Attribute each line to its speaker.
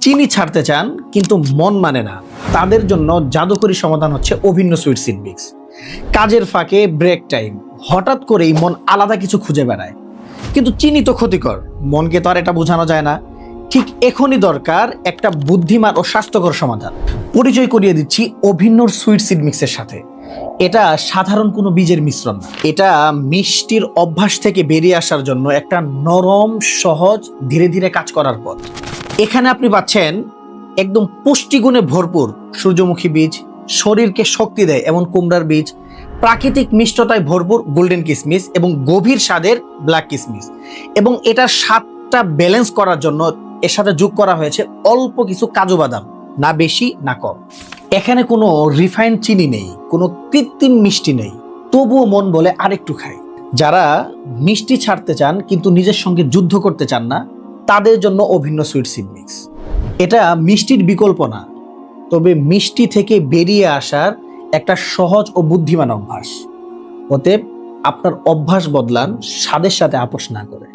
Speaker 1: চিনি ছাড়তে চান কিন্তু মন মানে না, তাদের জন্য জাদুকরী সমাধান হচ্ছে অভিন্ন সুইট সিড মিক্স। কাজের ফাঁকে, ব্রেক টাইম, হঠাৎ করেই মন আলাদা কিছু খুঁজে বেড়ায়, কিন্তু চিনি তো ক্ষতিকর, মনকে তো আর এটা বোঝানো যায় না। ঠিক এখনই দরকার একটা বুদ্ধিমান ও স্বাস্থ্যকর সমাধান। পরিচয় করিয়ে দিচ্ছি অভিন্ন সুইট সিড মিক্সের সাথে। এটা সাধারণ কোনো বীজের মিশ্রণ না, এটা মিষ্টির অভ্যাস থেকে বেরিয়ে আসার জন্য একটা নরম, সহজ, ধীরে ধীরে কাজ করার পথ। এখানে আপনি পাচ্ছেন একদম পুষ্টিগুণে ভরপুর সূর্যমুখী বীজ, শরীরকে শক্তি দেয় এমন কুমড়ার বীজ, প্রাকৃতিক মিষ্টতায় ভরপুর গোল্ডেন কিসমিস এবং গভীর স্বাদের ব্ল্যাক কিসমিস। এবং এটার স্বাদটা ব্যালেন্স করার জন্য এর সাথে যোগ করা হয়েছে অল্প কিছু কাজু বাদাম, না বেশি না কম। এখানে কোনো রিফাইন্ড চিনি নেই, কোনো কৃত্রিম মিষ্টি নেই, তবুও মন বলে আরেকটু খাই। যারা মিষ্টি ছাড়তে চান কিন্তু নিজের সঙ্গে যুদ্ধ করতে চান না, তাদের জন্য অভিন্ন সুইট সিড মিক্স। এটা মিষ্টির বিকল্প না, তবে মিষ্টি থেকে বেরিয়ে আসার একটা সহজ ও বুদ্ধিমান অভ্যাস। অতএব আপনার অভ্যাস বদলান, স্বাদের সাথে আপোষ না করে।